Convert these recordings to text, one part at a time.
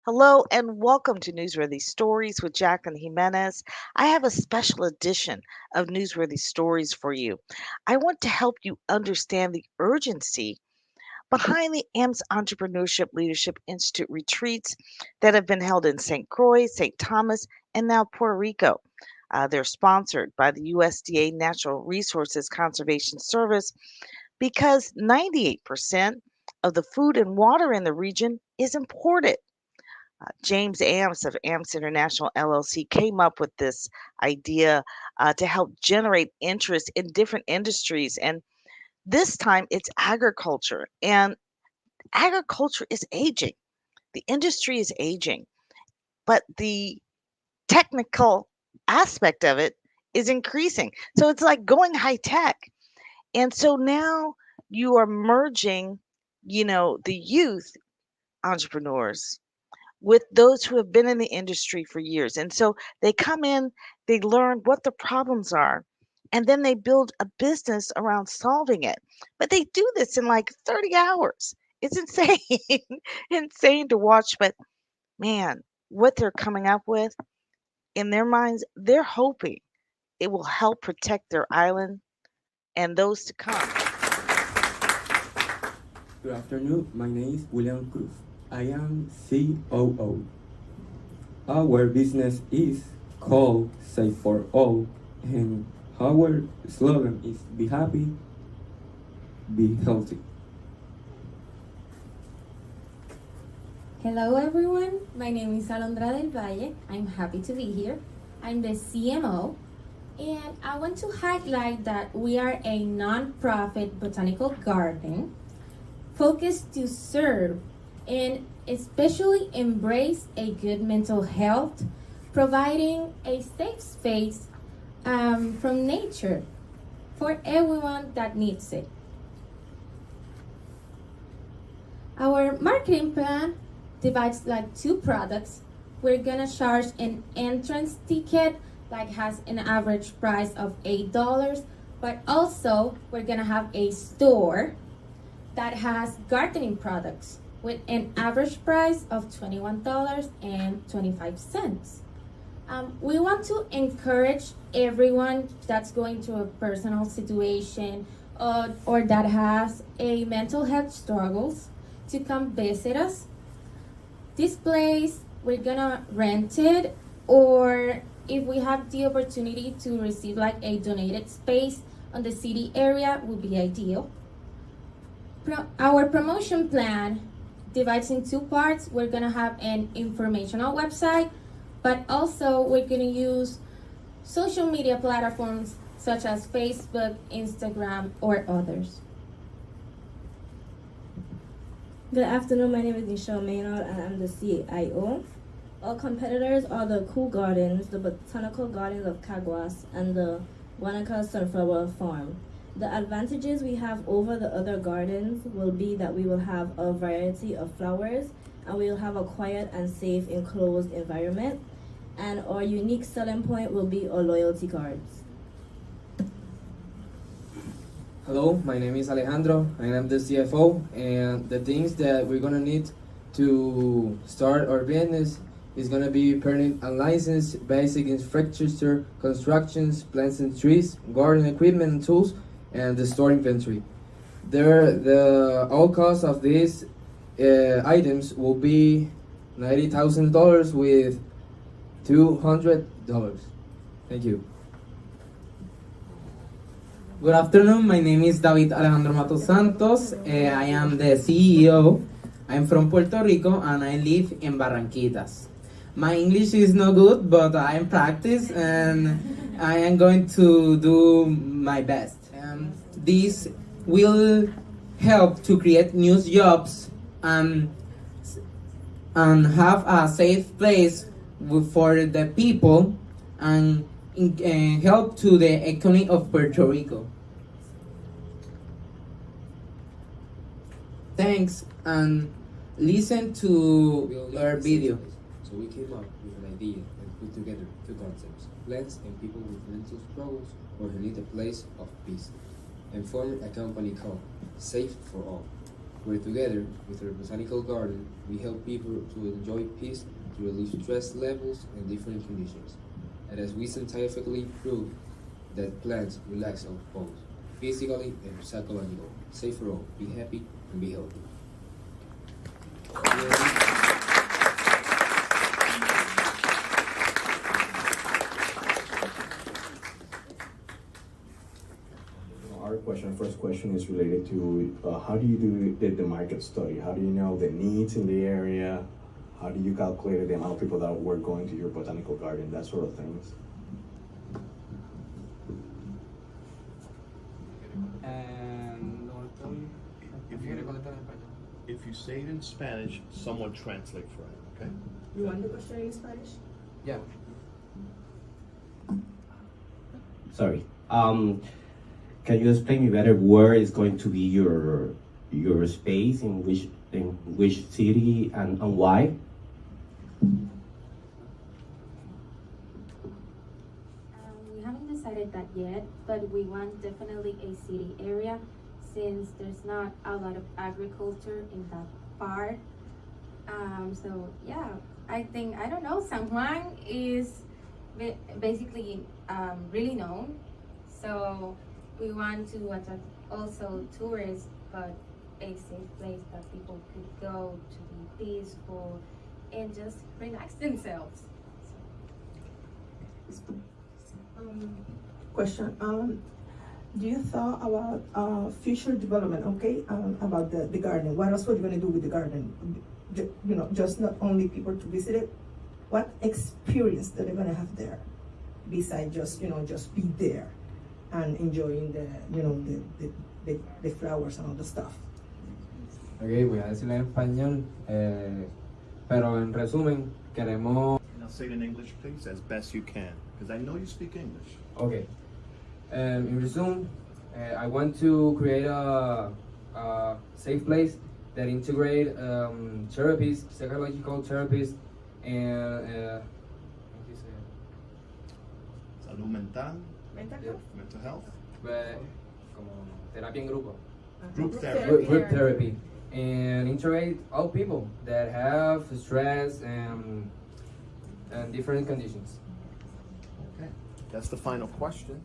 Hello and welcome to Newsworthy Stories with Jacqueline Jimenez. I have a special edition of Newsworthy Stories for you. I want to help you understand the urgency behind the AMS Entrepreneurship Leadership Institute retreats that have been held in St. Croix, St. Thomas, and now Puerto Rico. They're sponsored by the USDA Natural Resources Conservation Service because 98% of the food and water in the region is imported. James Amps of Amps International LLC came up with this idea to help generate interest in different industries. And this time it's agriculture. And agriculture is aging, the industry is aging, but the technical aspect of it is increasing. So it's like going high tech. And so now you are merging, the youth entrepreneurs with those who have been in the industry for years. And so they come in, they learn what the problems are, and then they build a business around solving it. But they do this in like 30 hours. It's insane, insane to watch. But man, what they're coming up with in their minds, they're hoping it will help protect their island and those to come. Good afternoon, my name is William Cruz. I am COO. Our business is called Safe for All, and our slogan is Be Happy, Be Healthy. Hello everyone, my name is Alondra del Valle. I'm happy to be here. I'm the CMO, and I want to highlight that we are a non-profit botanical garden focused to serve and especially embrace a good mental health, providing a safe space from nature for everyone that needs it. Our marketing plan divides like two products. We're gonna charge an entrance ticket like has an average price of $8, but also we're gonna have a store that has gardening products with an average price of $21.25. We want to encourage everyone that's going through a personal situation or that has a mental health struggles to come visit us. This place, we're gonna rent it, or if we have the opportunity to receive like a donated space on the city area, would be ideal. Our promotion plan divides in two parts. We're gonna have an informational website, but also we're gonna use social media platforms such as Facebook, Instagram, or others. Good afternoon, my name is Michelle Maynard and I'm the CIO. Our competitors are the Cool Gardens, the Botanical Gardens of Caguas, and the Guanaca Sunflower Farm. The advantages we have over the other gardens will be that we will have a variety of flowers and we will have a quiet and safe enclosed environment. And our unique selling point will be our loyalty cards. Hello, my name is Alejandro and I'm the CFO, and the things that we're gonna need to start our business is gonna be permit and license, basic infrastructure, constructions, plants and trees, garden equipment and tools, and the store inventory. The all cost of these items will be $90,000 with $200. Thank you. Good afternoon, my name is David Alejandro Matos Santos. I am the CEO. I'm from Puerto Rico and I live in Barranquitas. My English is no good, but I am practice and I am going to do my best. This will help to create new jobs and have a safe place for the people and help to the economy of Puerto Rico. Thanks and listen to our video. So we came up with an idea and put together two concepts: plants and people with mental struggles or who need a place of peace, and formed a company called Safe for All. where together with our botanical garden, we help people to enjoy peace, to relieve stress levels and different conditions. And as we scientifically prove that plants relax our both physically and psychologically. Safe for all. Be happy and be healthy. First question is related to how do you do the market study? How do you know the needs in the area? How do you calculate the amount of people that were going to your botanical garden, that sort of things? If you say it in Spanish, someone translate for it, okay? You want the question in Spanish? Yeah. Sorry. Can you explain me better where is going to be your space, in which city, and why? We haven't decided that yet, but we want definitely a city area since there's not a lot of agriculture in that part. So yeah, I think, I don't know, San Juan is basically really known. So we want to attract also tourists, but a safe place that people could go to be peaceful and just relax themselves. Question. Do you thought about future development? Okay, about the garden. What else were you gonna do with the garden? You know, just not only people to visit it. What experience that they're gonna have there, besides just just be there and enjoying the flowers and all the stuff. Ok, voy a decirlo en español, pero en resumen, queremos... Now say it in English, please, as best you can, because I know you speak English. Okay. In resume, I want to create a safe place that integrate therapies, psychological therapies, and Salud mental, Mental mental health, como terapia en grupo. group therapy. Group therapy, and integrate all people that have stress and different conditions. Okay, that's the final question.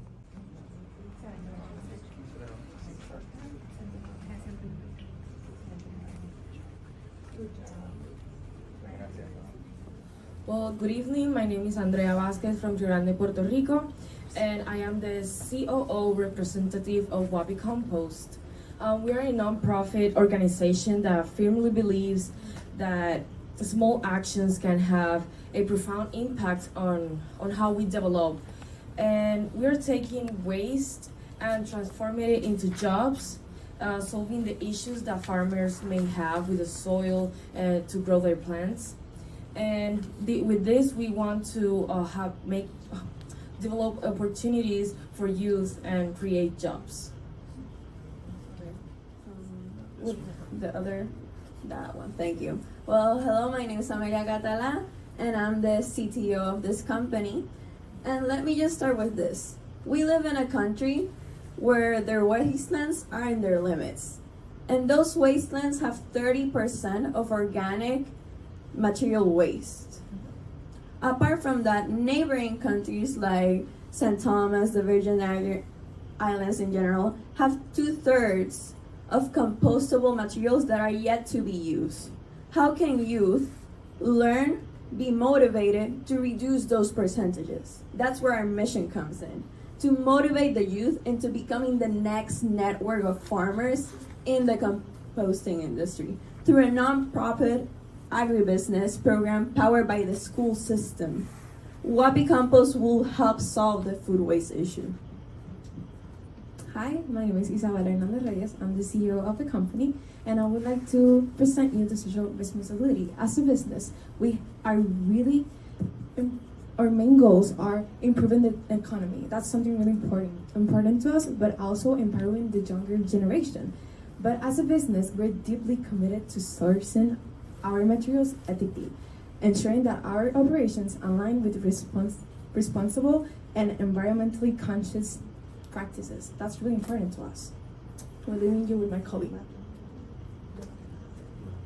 Well, good evening. My name is Andrea Vasquez from Grande, Puerto Rico, and I am the COO representative of Wabi Compost. We are a non-profit organization that firmly believes that small actions can have a profound impact on how we develop. And we're taking waste and transforming it into jobs, solving the issues that farmers may have with the soil to grow their plants. And with this, we want to develop opportunities for youth and create jobs. That one, thank you. Well, hello, my name is Amelia Catala, and I'm the CTO of this company. And let me just start with this. We live in a country where their wastelands are in their limits. And those wastelands have 30% of organic material waste. Apart from that, neighboring countries like St. Thomas, the Virgin Islands in general, have 2/3 of compostable materials that are yet to be used. How can youth learn, be motivated to reduce those percentages? That's where our mission comes in, to motivate the youth into becoming the next network of farmers in the composting industry through a non-profit agribusiness program powered by the school system. Wabi Compost will help solve the food waste issue. Hi, my name is Isabel Hernandez Reyes. I'm the CEO of the company, and I would like to present you the social responsibility. As a business, we are really, our main goals are improving the economy. That's something really important to us, but also empowering the younger generation. But as a business, we're deeply committed to sourcing our materials ethically, ensuring that our operations align with responsible and environmentally conscious practices. That's really important to us. We're leaving you with my colleague.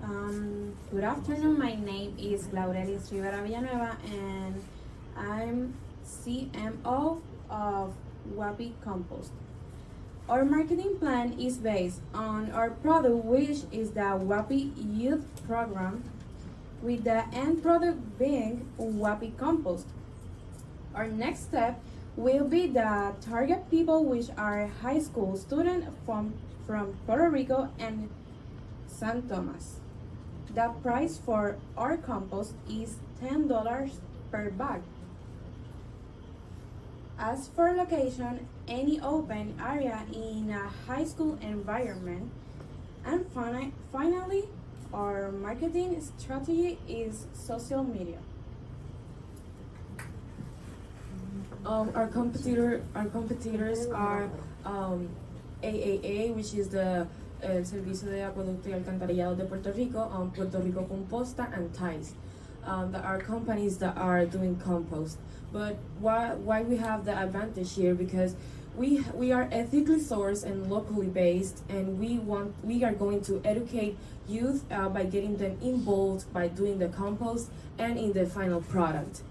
Good afternoon. My name is Laurelis Rivera Villanueva, and I'm CMO of Wapi Compost. Our marketing plan is based on our product, which is the Wapi Youth Program, with the end product being Wapi Compost. Our next step will be the target people, which are high school students from Puerto Rico and San Thomas. The price for our compost is $10 per bag. As for location, any open area in a high school environment. And finally, our marketing strategy is social media. Our competitors are AAA, which is the Servicio de Acueducto y Alcantarillado de Puerto Rico, Puerto Rico Composta, and TICE. There are companies that are doing compost. But why we have the advantage here? Because we are ethically sourced and locally based, and we are going to educate youth by getting them involved by doing the compost and in the final product.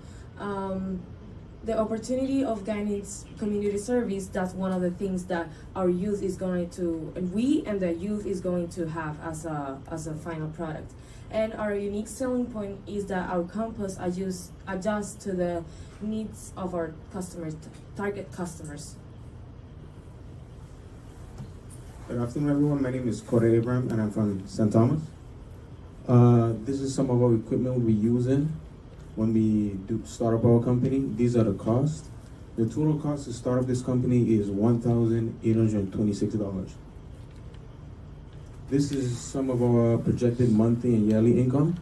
The opportunity of gaining community service, that's one of the things that our youth is going to, and we and the youth is going to have as a final product. And our unique selling point is that our compost adjusts to the needs of our customers, target customers. Good afternoon, everyone. My name is Corey Abraham, and I'm from St. Thomas. This is some of our equipment we'll be using when we do start up our company. These are the costs. The total cost to start up this company is $1,826. This is some of our projected monthly and yearly income.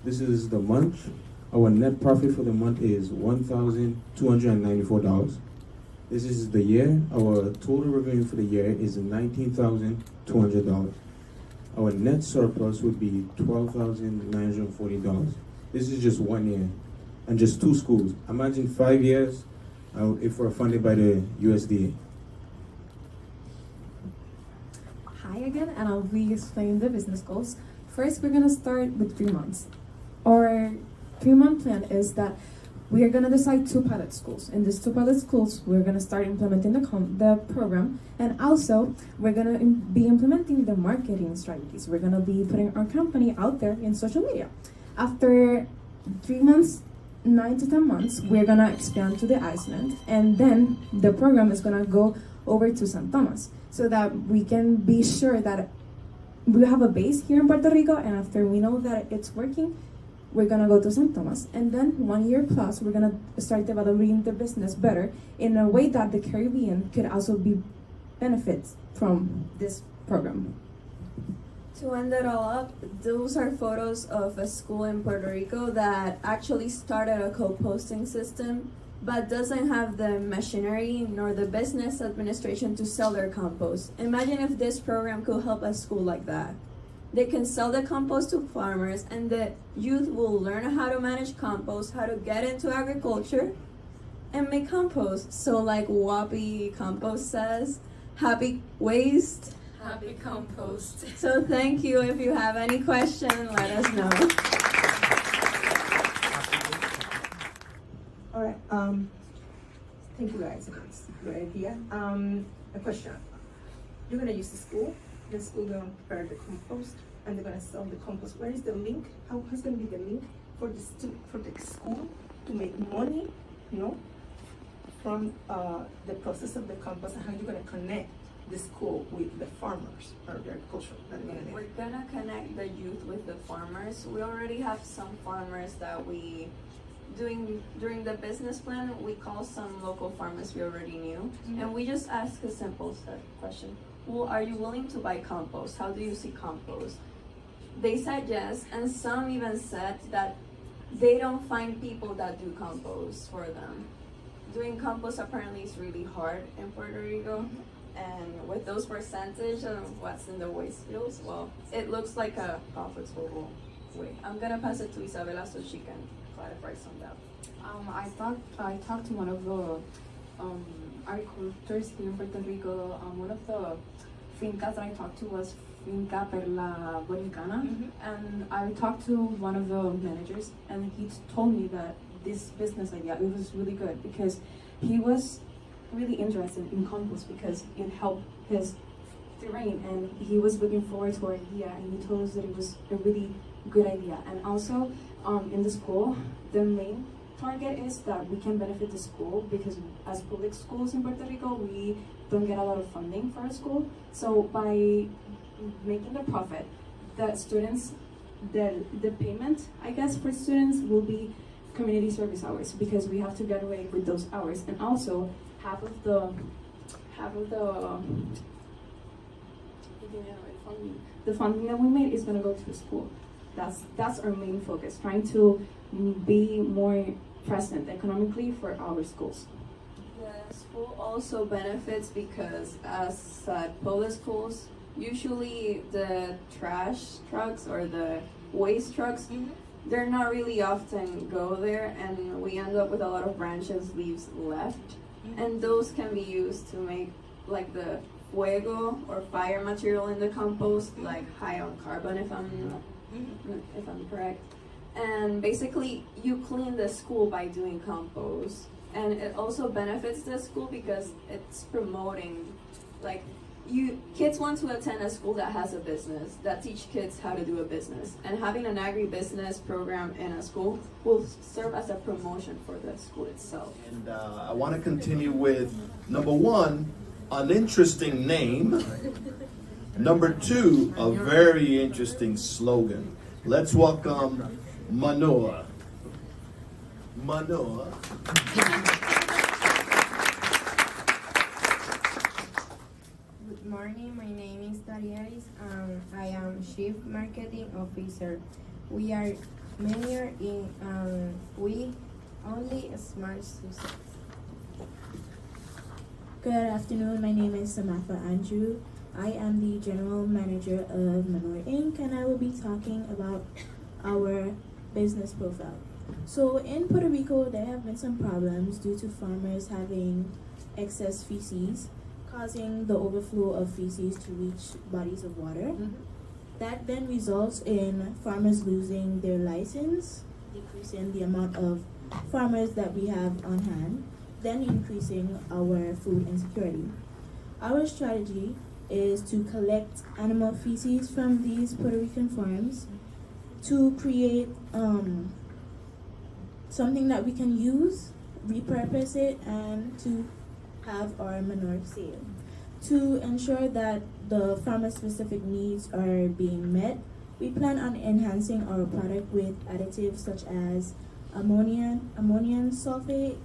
This is the month. Our net profit for the month is $1,294. This is the year. Our total revenue for the year is $19,200. Our net surplus would be $12,940. This is just 1 year and just 2 schools. Imagine 5 years if we're funded by the USDA. Hi again, and I'll be explaining the business goals. First, we're gonna start with 3 months. Our 3-month plan is that we are gonna decide 2 pilot schools. In these 2 pilot schools, we're gonna start implementing the program, and also we're gonna be implementing the marketing strategies. We're gonna be putting our company out there in social media. After 3 months, 9 to 10 months, we're gonna expand to the island, and then the program is gonna go over to San Thomas, so that we can be sure that we have a base here in Puerto Rico, and after we know that it's working, we're gonna go to San Thomas. And then 1 year plus, we're gonna start developing the business better in a way that the Caribbean could also be benefits from this program. To end it all up, those are photos of a school in Puerto Rico that actually started a composting system, but doesn't have the machinery nor the business administration to sell their compost. Imagine if this program could help a school like that. They can sell the compost to farmers, and the youth will learn how to manage compost, how to get into agriculture, and make compost. So like Wapi Compost says, happy waste, Happy compost. So thank you. If you have any question, let us know. All right. Thank you guys. It's a great idea. A question. You're gonna use the school. The school gonna prepare the compost, and they're gonna sell the compost. Where is the link? How's gonna be the link for the school to make money? From the process of the compost, and how you're gonna connect the school with the farmers or the agriculture that are gonna do. We're gonna connect the youth with the farmers. We already have some farmers that we during the business plan, we call some local farmers we already knew, and we just ask a simple question. Well, are you willing to buy compost? How do you see compost? They said yes, and some even said that they don't find people that do compost for them. Doing compost apparently is really hard in Puerto Rico. And with those percentage of what's in the waste fields, well, it looks like a profitable way. I'm gonna pass it to Isabella so she can clarify some of that. I talked to one of the agricultors here in Puerto Rico. One of the fincas that I talked to was Finca Perla Bonicana, and I talked to one of the managers, and he told me that this business idea, it was really good because he was really interested in compost because it helped his terrain, and he was looking forward to our idea, and he told us that it was a really good idea. And also in the school, the main target is that we can benefit the school because as public schools in Puerto Rico, we don't get a lot of funding for our school. So by making the profit, the students, the payment, I guess, for students will be community service hours because we have to get away with those hours. And also half of the funding that we made is going to go to the school. That's our main focus, trying to be more present economically for our schools. The school also benefits because as public schools, usually the trash trucks or the waste trucks, they're not really often go there, and we end up with a lot of branches, leaves left, and those can be used to make like the fuego or fire material in the compost, like high on carbon if I'm correct. And basically you clean the school by doing compost, and it also benefits the school because it's promoting, like, kids want to attend a school that has a business, that teach kids how to do a business, and having an agribusiness program in a school will serve as a promotion for the school itself. And I want to continue with number one, an interesting name. Number two, a very interesting slogan. Let's welcome Manoa. Manoa. Good morning, my name is Darielis and I am Chief Marketing Officer. We are major in we only smart success. Good afternoon, my name is Samantha Andrew. I am the General Manager of Manure Inc. and I will be talking about our business profile. So in Puerto Rico, there have been some problems due to farmers having excess feces, causing the overflow of feces to reach bodies of water. That then results in farmers losing their license, decreasing the amount of farmers that we have on hand, then increasing our food insecurity. Our strategy is to collect animal feces from these Puerto Rican farms to create something that we can use, repurpose it, and to have our manure sale. To ensure that the farmer-specific needs are being met, we plan on enhancing our product with additives such as ammonium sulfate,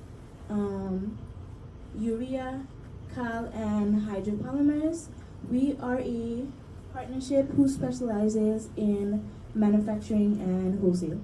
urea, cal, and hydropolymers. We are a partnership who specializes in manufacturing and wholesale.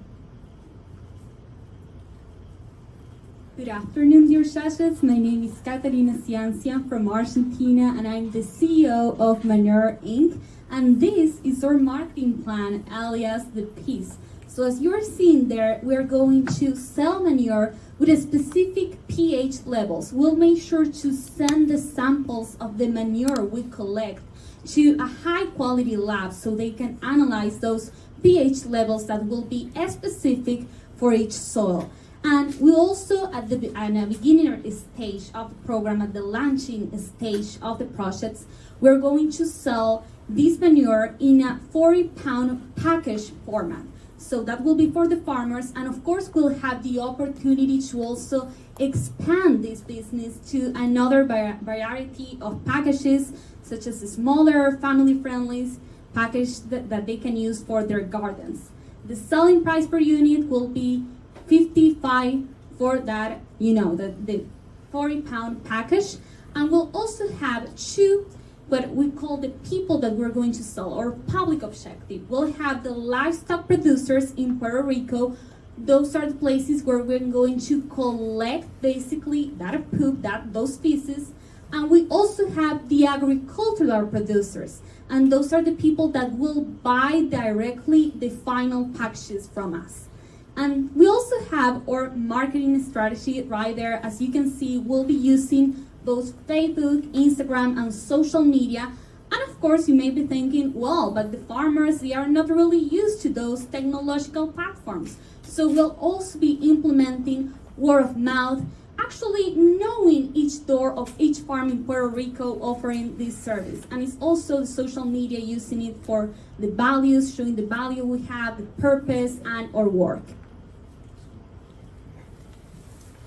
Good afternoon, dear judges. My name is Catalina Ciancia from Argentina, and I'm the CEO of Manure Inc. And this is our marketing plan, alias the Peace. So as you're seeing there, we're going to sell manure with a specific pH levels. We'll make sure to send the samples of the manure we collect to a high quality lab so they can analyze those pH levels that will be specific for each soil. And we also, at the beginner stage of the program, at the launching stage of the projects, we're going to sell this manure in a 40-pound package format. So that will be for the farmers, and of course we'll have the opportunity to also expand this business to another variety of packages, such as smaller, family-friendly package that they can use for their gardens. The selling price per unit will be $55 for that, the 40-pound package. And we'll also have two, what we call the people that we're going to sell, or public objective. We'll have the livestock producers in Puerto Rico. Those are the places where we're going to collect basically that poop, those feces. And we also have the agricultural producers. And those are the people that will buy directly the final packages from us. And we also have our marketing strategy right there. As you can see, we'll be using both Facebook, Instagram, and social media. And of course, you may be thinking, well, but the farmers, they are not really used to those technological platforms. So we'll also be implementing word of mouth, actually knowing each door of each farm in Puerto Rico offering this service. And it's also the social media using it for the values, showing the value we have, the purpose, and our work.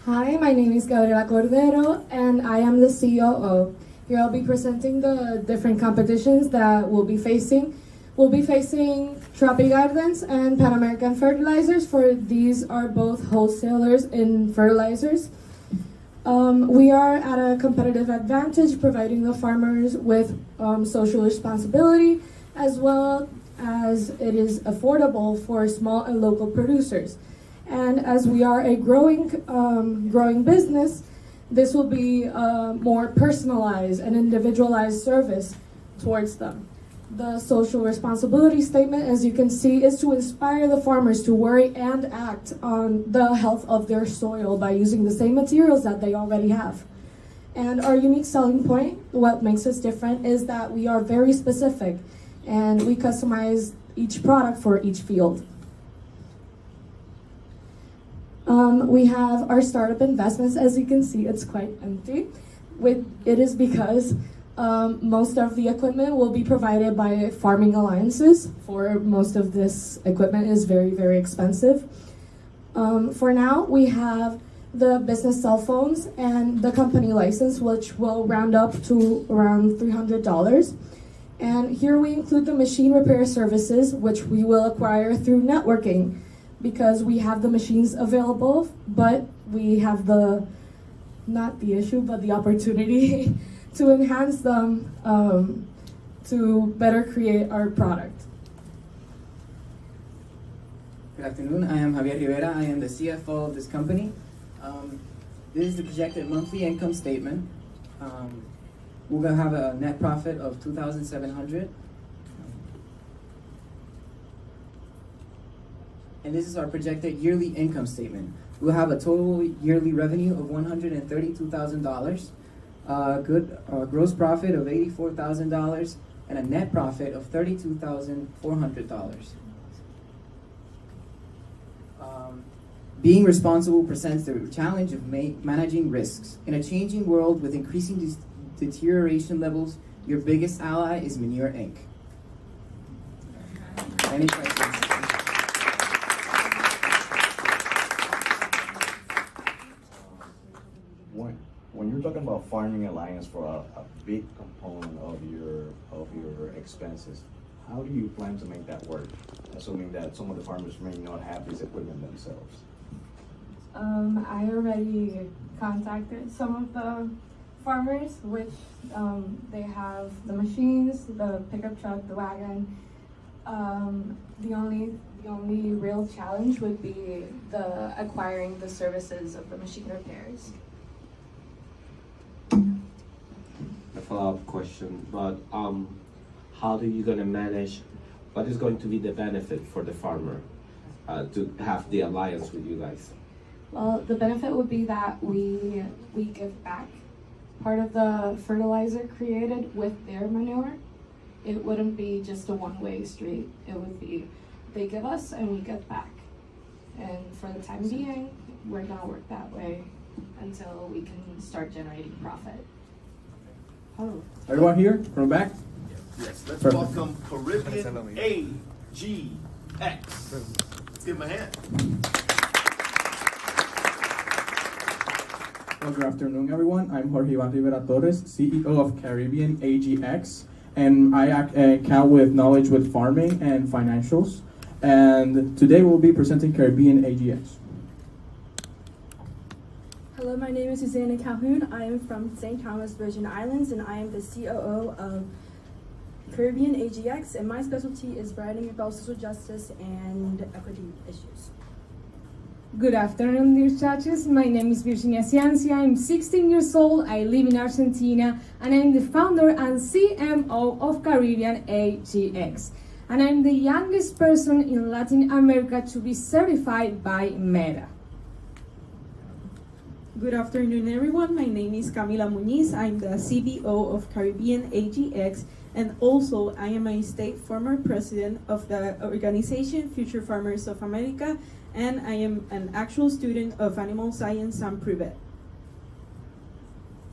Hi, my name is Gabriela Cordero, and I am the COO. Here I'll be presenting the different competitions that we'll be facing. We'll be facing Tropic Gardens and Pan American Fertilizers, for these are both wholesalers in fertilizers. We are at a competitive advantage, providing the farmers with social responsibility, as well as it is affordable for small and local producers. And as we are a growing business, this will be a more personalized and individualized service towards them. The social responsibility statement, as you can see, is to inspire the farmers to worry and act on the health of their soil by using the same materials that they already have. And our unique selling point, what makes us different, is that we are very specific and we customize each product for each field. We have our startup investments. As you can see, it's quite empty. It is because most of the equipment will be provided by farming alliances. For most of this equipment is very, very expensive. For now, we have the business cell phones and the company license, which will round up to around $300. And here we include the machine repair services, which we will acquire through networking, because we have the machines available, but we have not the issue, but the opportunity to enhance them to better create our product. Good afternoon, I am Javier Rivera. I am the CFO of this company. This is the projected monthly income statement. We're gonna have a net profit of $2,700. And this is our projected yearly income statement. We'll have a total yearly revenue of $132,000, gross profit of $84,000, and a net profit of $32,400. Being responsible presents the challenge of managing risks. In a changing world with increasing deterioration levels, your biggest ally is Manure Inc. Any questions? When you're talking about farming alliance for a big component of your expenses, how do you plan to make that work? Assuming that some of the farmers may not have this equipment themselves. I already contacted some of the farmers, which they have the machines, the pickup truck, the wagon. The only real challenge would be the acquiring the services of the machine repairs. A follow-up question, but how are you going to manage, what is going to be the benefit for the farmer to have the alliance with you guys? Well, the benefit would be that we give back part of the fertilizer created with their manure. It wouldn't be just a one-way street. It would be they give us and we give back. And for the time being, we're gonna work that way until we can start generating profit. Oh. Everyone here from the back? Yes, let's Perfect. welcome Caribbean AGX. Let's give him a hand. Well, good afternoon, everyone. I'm Jorge Iván Rivera Torres, CEO of Caribbean AGX, and I account with knowledge with farming and financials. And today we'll be presenting Caribbean AGX. Hello, my name is Susanna Calhoun. I am from St. Thomas, Virgin Islands, and I am the COO of Caribbean AGX, and my specialty is writing about social justice and equity issues. Good afternoon, dear judges. My name is Virginia Ciancia. I'm 16 years old. I live in Argentina, and I'm the founder and CMO of Caribbean AGX. And I'm the youngest person in Latin America to be certified by Meta. Good afternoon, everyone. My name is Camila Muniz. I'm the CBO of Caribbean AGX, And also, I am a state former president of the organization Future Farmers of America, and I am an actual student of animal science and Privet.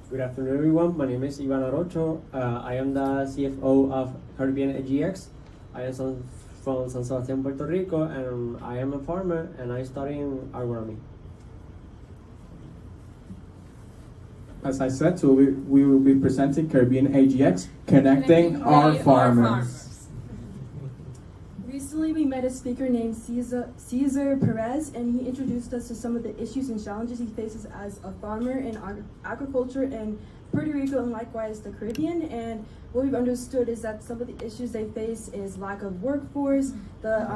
Good afternoon, everyone. My name is Ivan Arocho. I am the CFO of Caribbean AGX. I am from San Sebastián, Puerto Rico, and I am a farmer, and I study in agronomy. As I said, so we will be presenting Caribbean AGX, Connecting Our Farmers. Recently, we met a speaker named Cesar Perez, and he introduced us to some of the issues and challenges he faces as a farmer in agriculture in Puerto Rico and likewise the Caribbean. And what we've understood is that some of the issues they face is lack of workforce, the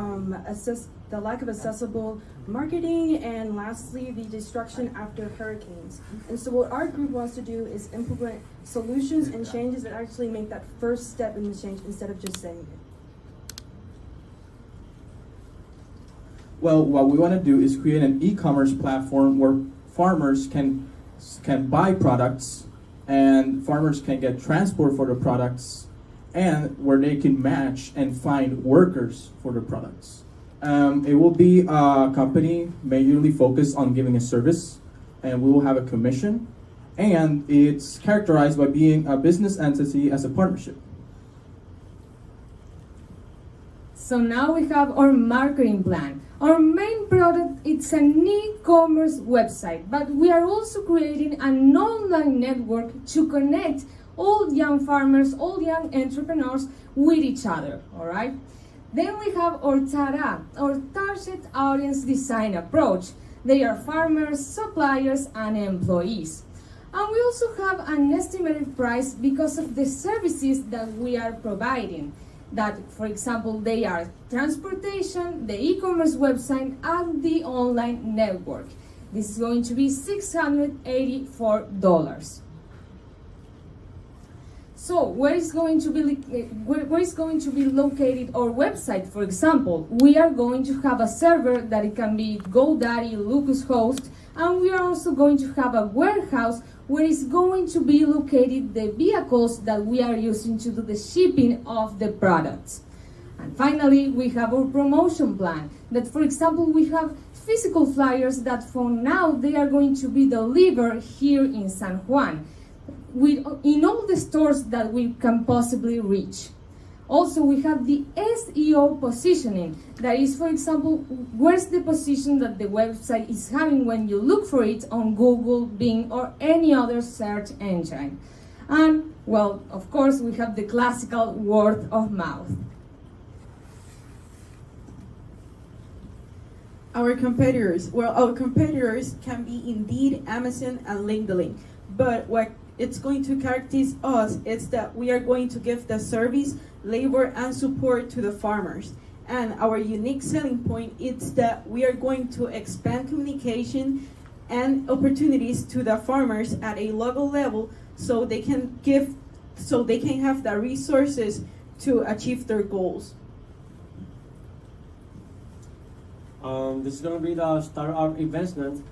lack of accessible marketing, and lastly, the destruction after hurricanes. And so what our group wants to do is implement solutions and changes that actually make that first step in the change instead of just saying it. Well, what we want to do is create an e-commerce platform where farmers can buy products and farmers can get transport for the products, and where they can match and find workers for the products. It will be a company majorly focused on giving a service, and we will have a commission, and it's characterized by being a business entity as a partnership. So now we have our marketing plan. Our main product is an e-commerce website, but we are also creating an online network to connect all young farmers, all young entrepreneurs with each other, all right? Then we have our TARA, our target audience design approach. They are farmers, suppliers, and employees. And we also have an estimated price because of the services that we are providing. That, for example, they are transportation, the e-commerce website, and the online network. This is going to be $684. So where is going to be located our website? For example, we are going to have a server that it can be GoDaddy, Localhost, and we are also going to have a warehouse where is going to be located the vehicles that we are using to do the shipping of the products. And finally, we have our promotion plan that, for example, we have physical flyers that for now they are going to be delivered here in San Juan in all the stores that we can possibly reach. Also, we have the SEO positioning. That is, for example, where's the position that the website is having when you look for it on Google, Bing, or any other search engine. And, well, of course, we have the classical word of mouth. Our competitors can be Indeed, Amazon, and LinkedIn. But what it's going to characterize us is that we are going to give the service, labor, and support to the farmers. And our unique selling point is that we are going to expand communication and opportunities to the farmers at a local level so they can have the resources to achieve their goals. This is going to be the startup investment.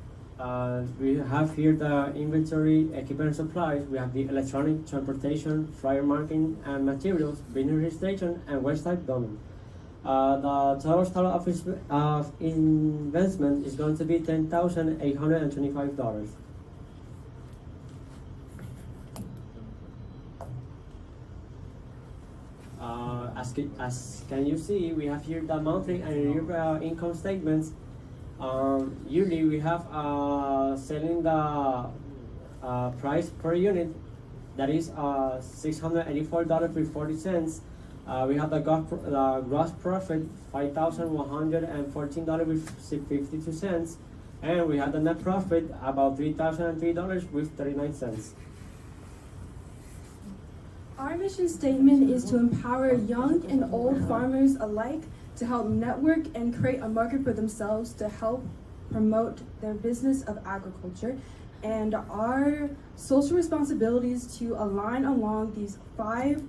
We have here the inventory, equipment and supplies. We have the electronic transportation, flyer marketing and materials, business registration, and website domain. The total startup of investment is going to be $10,825. As can you see, we have here the monthly and yearly income statements. Yearly we have selling the price per unit, that is $684.40. We have the gross profit $5,114.52, and we have the net profit about $3,003.39. Our mission statement is to empower young and old farmers alike to help network and create a market for themselves to help promote their business of agriculture. And our social responsibilities to align along these 5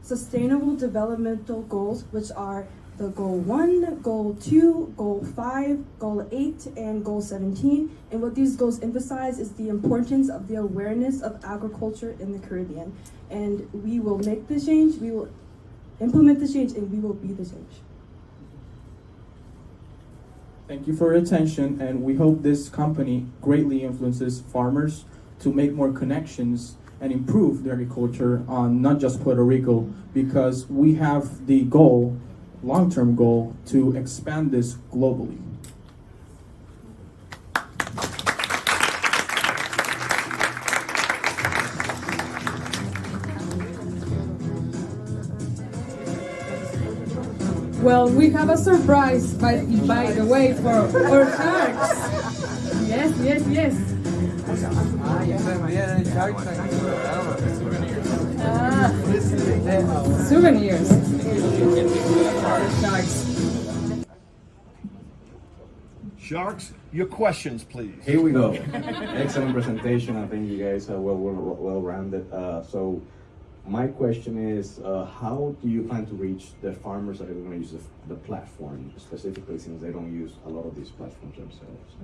sustainable developmental goals, which are the goal 1, goal 2, goal 5, goal 8, and goal 17. And what these goals emphasize is the importance of the awareness of agriculture in the Caribbean. And we will make the change, we will implement the change, and we will be the change. Thank you for your attention, and we hope this company greatly influences farmers to make more connections and improve their agriculture on not just Puerto Rico, because we have the goal, long-term goal, to expand this globally. Well, we have a surprise, by the way, for our sharks. Yes. Souvenirs. Sharks, your questions, please. Here we go. Excellent presentation. I think you guys are well-rounded. So my question is, how do you plan to reach the farmers that are going to use the platform, specifically since they don't use a lot of these platforms themselves?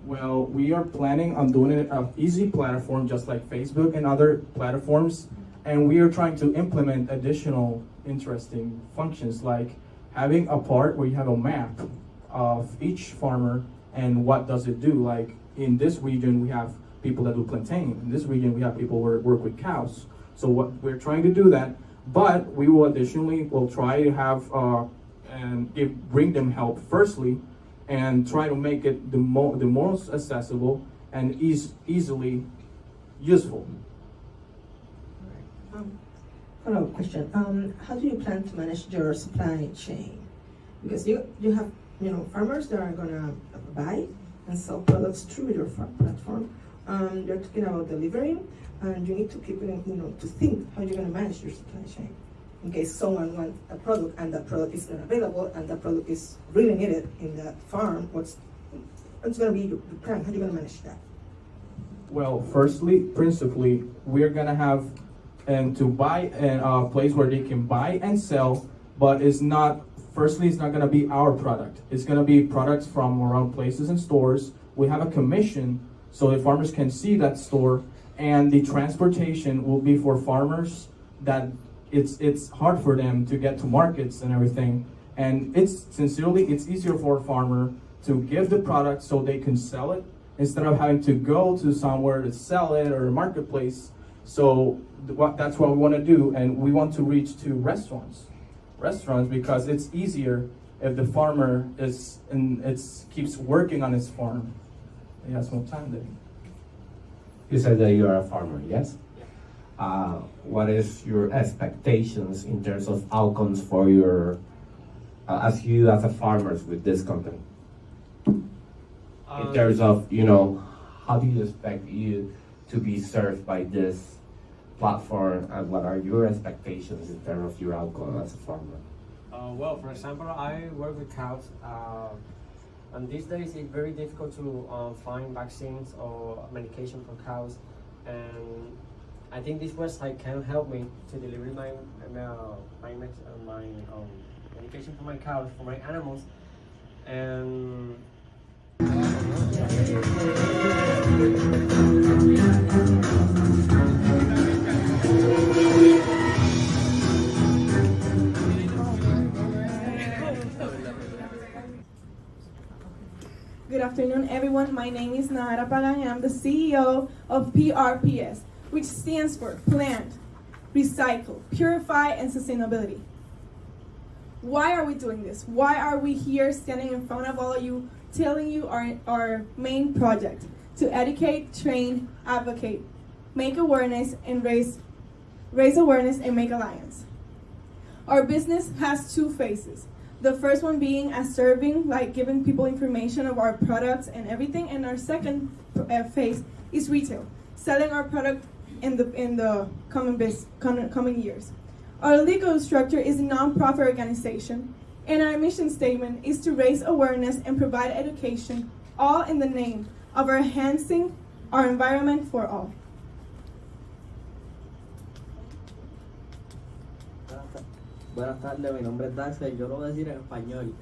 Well, we are planning on doing it an easy platform just like Facebook and other platforms, and we are trying to implement additional interesting functions like having a part where you have a map of each farmer and what does it do. Like in this region we have people that do plantain, in this region we have people who work with cows. So what we're trying to do that, but we will additionally try to have bring them help firstly, and try to make it the most accessible and easily useful. Follow-up question. How do you plan to manage your supply chain? Because you have farmers that are gonna buy and sell products through your platform. You're talking about delivering, and you need to keep to think how you're gonna manage your supply chain in case someone wants a product and that product is not available and that product is really needed in that farm. What's gonna be your plan? How are you gonna manage that? Well, principally, we're gonna have to buy a place where they can buy and sell, but it's not gonna be our product. It's gonna be products from around places and stores. We have a commission so the farmers can see that store, and the transportation will be for farmers that it's hard for them to get to markets and everything. And it's easier for a farmer to give the product so they can sell it instead of having to go to somewhere to sell it or a marketplace. So that's what we want to do, and we want to reach to restaurants because it's easier if the farmer keeps working on his farm. He has more time there. You said that you are a farmer, yes? What is your expectations in terms of outcomes for your, as a farmers with this company? In terms of, how do you expect you to be served by this platform, and what are your expectations in terms of your outcome as a farmer? Well, for example, I work with cows, and these days it's very difficult to find vaccines or medication for cows, and I think this website can help me to deliver my medication for my cows, for my animals, and Good afternoon, everyone. My name is Nahara Pagan, and I'm the CEO of PRPS, which stands for Plant, Recycle, Purify, and Sustainability. Why are we doing this? Why are we here standing in front of all of you, telling you our main project? To educate, train, advocate, make awareness, and raise awareness and make alliance. Our business has two phases. The first one being as serving, like giving people information of our products and everything. And our second phase is retail, selling our product in the coming years. Our legal structure is a non-profit organization, and our mission statement is to raise awareness and provide education, all in the name of enhancing our environment for all. Buenas tardes, mi nombre es Daxel, yo lo voy a decir en español.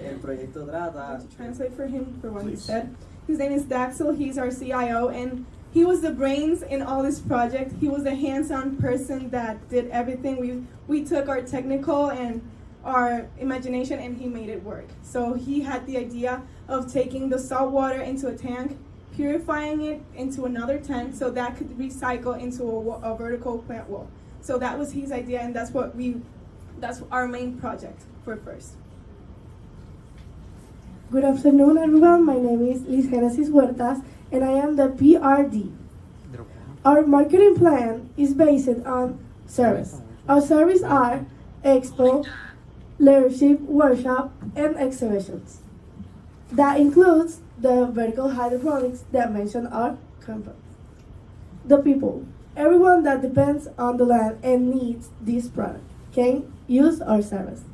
El proyecto trata... To translate for him for what he said. His name is Daxel, he's our CIO, and he was the brains in all this project. He was the hands-on person that did everything. We took our technical and our imagination and he made it work. So he had the idea of taking the salt water into a tank, purifying it into another tank so that could recycle into a vertical plant wall. So that was his idea, and that's our main project for FIRST. Good afternoon, everyone. My name is Liz Genesis Huertas, and I am the PRD. Our marketing plan is based on service. Our services are expo, leadership, workshop, and exhibitions. That includes the vertical hydroponics that mentioned our company. The people. Everyone that depends on the land and needs this product can use our service.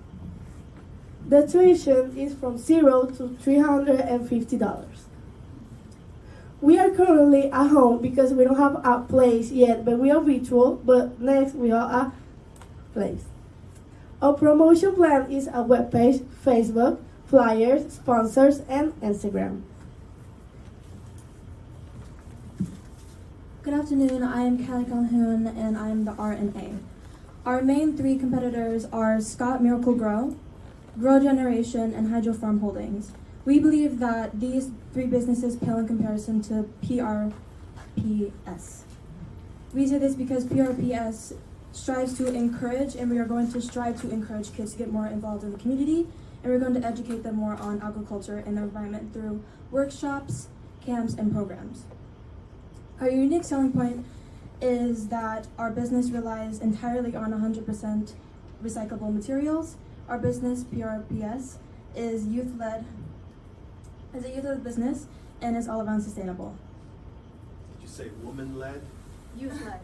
The tuition is from $0 to $350. We are currently at home because we don't have a place yet, but we are virtual, but next we have a place. Our promotion plan is a webpage, Facebook, flyers, sponsors, and Instagram. Good afternoon, I am Callie Calhoun and I am the R&A. Our main three competitors are Scott Miracle Grow, Grow Generation, and Hydro Farm Holdings. We believe that these three businesses pale in comparison to PRPS. We say this because PRPS strives to encourage, and we are going to strive to encourage kids to get more involved in the community, and we're going to educate them more on agriculture and the environment through workshops, camps, and programs. Our unique selling point is that our business relies entirely on 100% recyclable materials. Our business, PRPS, is youth-led, is a youth-led business, and is all around sustainable. Did you say woman-led? Youth-led.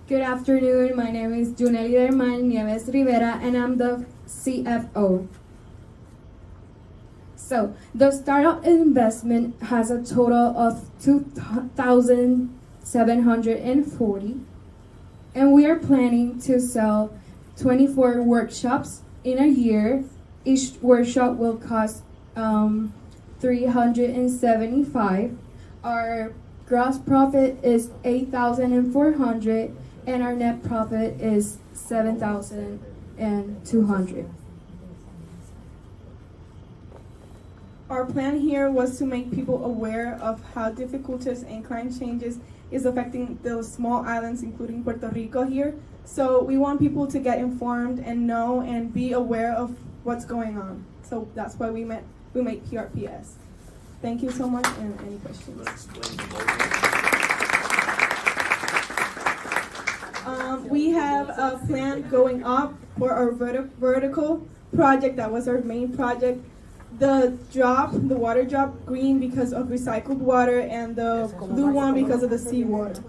Good afternoon, my name is Juneli Derman Nieves Rivera, and I'm the CFO. So, the startup investment has a total of $2,740, and we are planning to sell 24 workshops in a year. Each workshop will cost $375. Our gross profit is $8,400, and our net profit is $7,200. Our plan here was to make people aware of how difficulties and climate changes is affecting the small islands, including Puerto Rico here. So we want people to get informed and know and be aware of what's going on. So that's why we made PRPS. Thank you so much, and any questions? We have a plan going up for our vertical project. That was our main project. The water drop, green because of recycled water, and the blue one because of the seawater.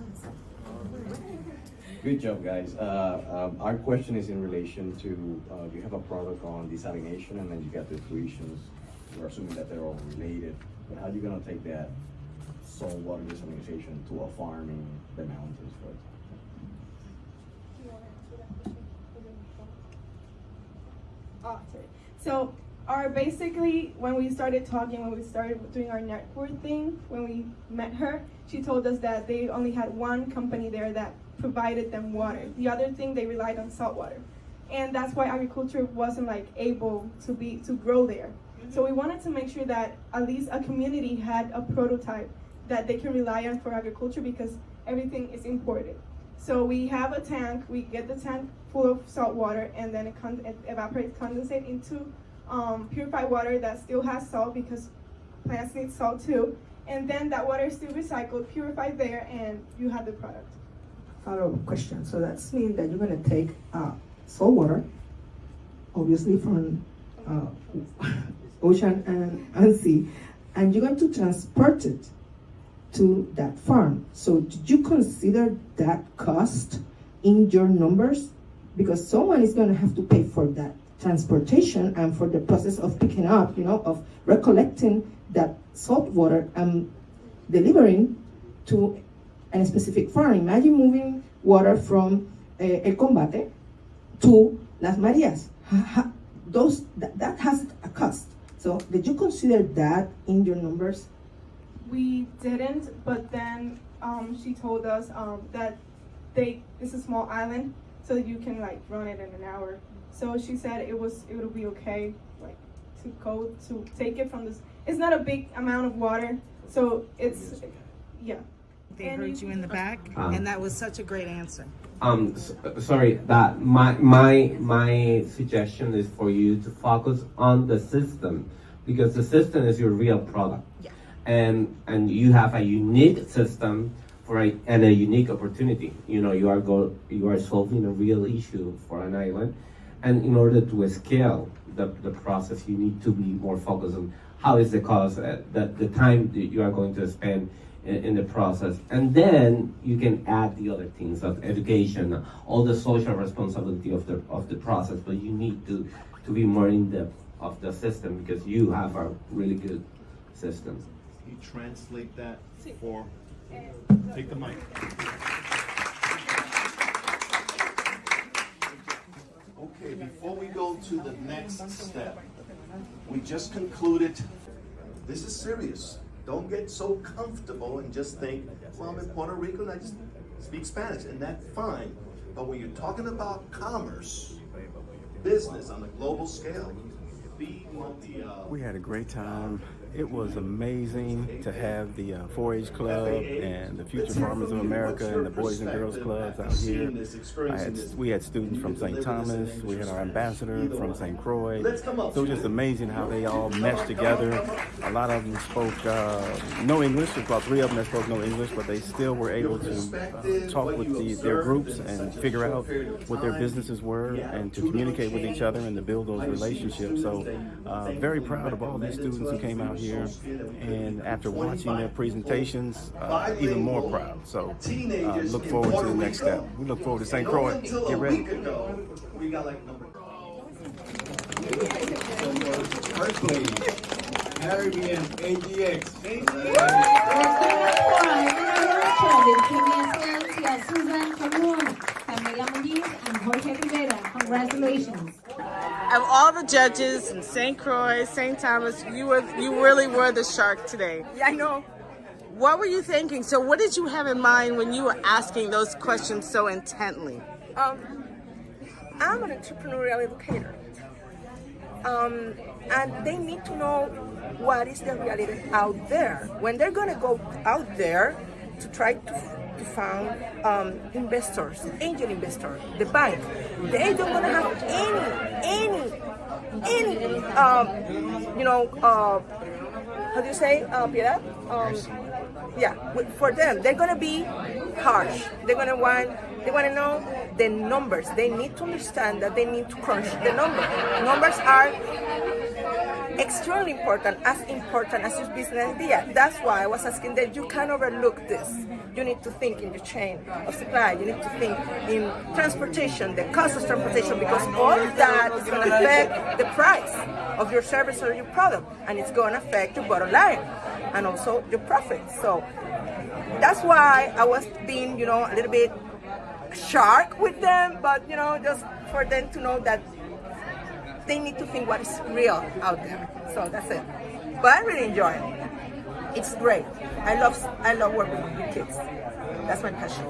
Good job, guys. Our question is in relation to, you have a product on desalination and then you got the tuitions. We're assuming that they're all related, but how are you gonna take that salt water desalination to a farm in the mountains, for example? So basically, when we started doing our network thing, when we met her, she told us that they only had one company there that provided them water. The other thing, they relied on salt water. And that's why agriculture wasn't able to grow there. So we wanted to make sure that at least a community had a prototype that they can rely on for agriculture, because everything is imported. So we have a tank, we get the tank full of salt water, and then it evaporates, condensate into purified water that still has salt, because plants need salt too. And then that water is still recycled, purified there, and you have the product. Follow-up question. So that's mean that you're going to take salt water, obviously from ocean and sea, and you're going to transport it to that farm. So did you consider that cost in your numbers? Because someone is going to have to pay for that transportation and for the process of picking up, of recollecting that salt water and delivering to a specific farm. Imagine moving water from El Combate to Las Marias. That has a cost. So did you consider that in your numbers? We didn't, but then she told us that it's a small island, so you can like run it in an hour. So she said it would be okay, like to take it from this. It's not a big amount of water, so it's yeah. They heard you in the back, and that was such a great answer. Sorry, that my suggestion is for you to focus on the system, because the system is your real product. Yeah. And you have a unique system and a unique opportunity. You know, you are solving a real issue for an island, and in order to scale the process, you need to be more focused on how is the cost, the time that you are going to spend in the process, and then you can add the other things of education, all the social responsibility of the process. But you need to be more in depth of the system, because you have a really good system. Can you translate that for? Take the mic. Okay, before we go to the next step, we just concluded. This is serious. Don't get so comfortable and just think, well, I'm in Puerto Rico and I just speak Spanish, and that's fine. But when you're talking about commerce, business on a global scale, we had a great time. It was amazing to have the 4-H Club and the Future Farmers of America and the Boys and Girls Clubs out here. We had students from St. Thomas. We had our ambassador from St. Croix. So it was just amazing how they all meshed together. A lot of them spoke no English. About 3 of them that spoke no English, but they still were able to talk with their groups and figure out what their businesses were and to communicate with each other and to build those relationships. So very proud of all these students who came out here, and after watching their presentations, even more proud. So look forward to the next step. We look forward to St. Croix. Get ready. We got like number Berkeley, Caribbean, AGX. Susan Cameron, Camila Muñiz, and Jorge Rivera. Congratulations. Of all the judges in St. Croix, St. Thomas, you really were the shark today. Yeah, I know. What were you thinking? So what did you have in mind when you were asking those questions so intently? I'm an entrepreneurial educator. And they need to know what is the reality out there. When they're going to go out there to try to find investors, angel investors, the bank, they don't going to have any how do you say, Piedad? Yeah, for them, they're going to be harsh. They want to know the numbers. They need to understand that they need to crunch the numbers. Numbers are extremely important as your business idea. That's why I was asking that you can't overlook this. You need to think in the chain of supply. You need to think in transportation, the cost of transportation, because all of that is going to affect the price of your service or your product, and it's going to affect your bottom line and also your profit. So that's why I was being, a little bit sharp with them, but just for them to know that they need to think what is real out there. So that's it. But I really enjoy it. It's great. I love working with kids. That's my passion.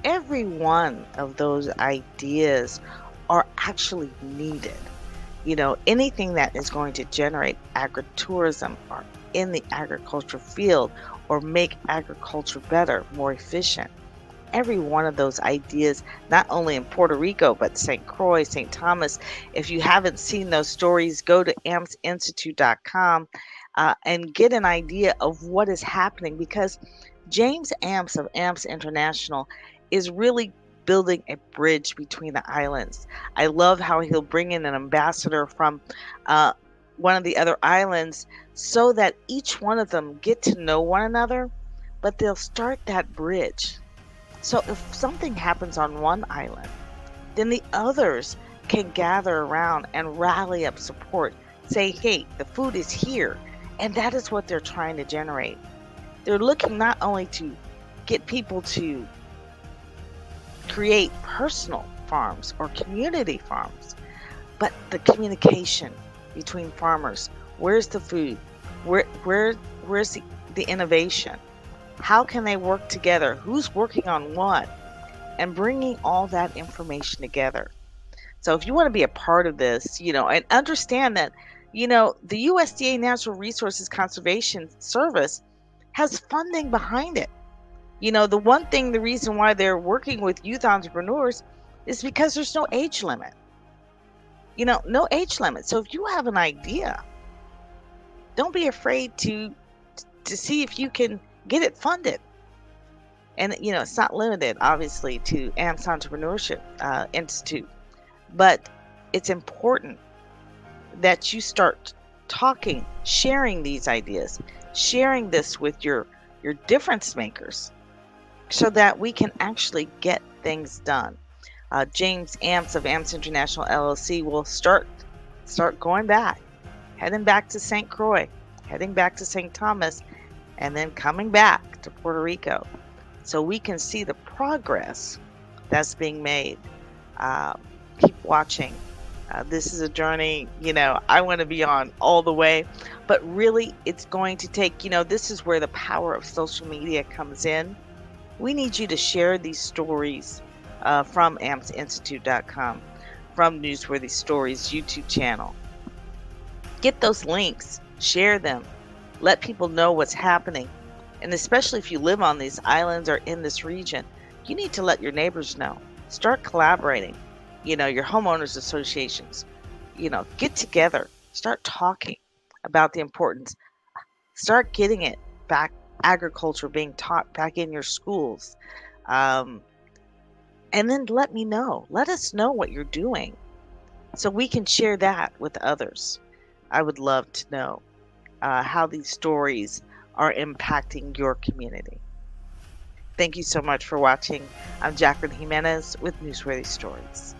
Every one of those ideas are actually needed. Anything that is going to generate agritourism or in the agriculture field or make agriculture better, more efficient. Every one of those ideas, not only in Puerto Rico, but St. Croix, St. Thomas. If you haven't seen those stories, go to ampsinstitute.com and get an idea of what is happening, because James Amps of Amps International is really building a bridge between the islands. I love how he'll bring in an ambassador from one of the other islands so that each one of them get to know one another, but they'll start that bridge. So if something happens on one island, then the others can gather around and rally up support. Say, hey, the food is here. And that is what they're trying to generate. They're looking not only to get people to create personal farms or community farms, but the communication between farmers. Where's the food? Where's the innovation? How can they work together? Who's working on what? And bringing all that information together. So if you want to be a part of this, and understand that, the USDA Natural Resources Conservation Service has funding behind it. The reason why they're working with youth entrepreneurs is because there's no age limit. No age limit. So if you have an idea, don't be afraid to see if you can get it funded. And, it's not limited, obviously, to AMPS Entrepreneurship Institute. But it's important that you start talking, sharing these ideas, sharing this with your difference makers so that we can actually get things done. James Amps of Amps International LLC will start going back, heading back to St. Croix, heading back to St. Thomas, and then coming back to Puerto Rico so we can see the progress that's being made. Keep watching. This is a journey, I want to be on all the way, but really it's going to take, this is where the power of social media comes in. We need you to share these stories from ampsinstitute.com, from Newsworthy Stories YouTube channel. Get those links, share them, let people know what's happening. And especially if you live on these islands or in this region, you need to let your neighbors know. Start collaborating. Your homeowners associations, get together, start talking about the importance, start getting it back, agriculture being taught back in your schools. And then let us know what you're doing so we can share that with others. I would love to know how these stories are impacting your community. Thank you so much for watching. I'm Jacqueline Jimenez with Newsworthy Stories.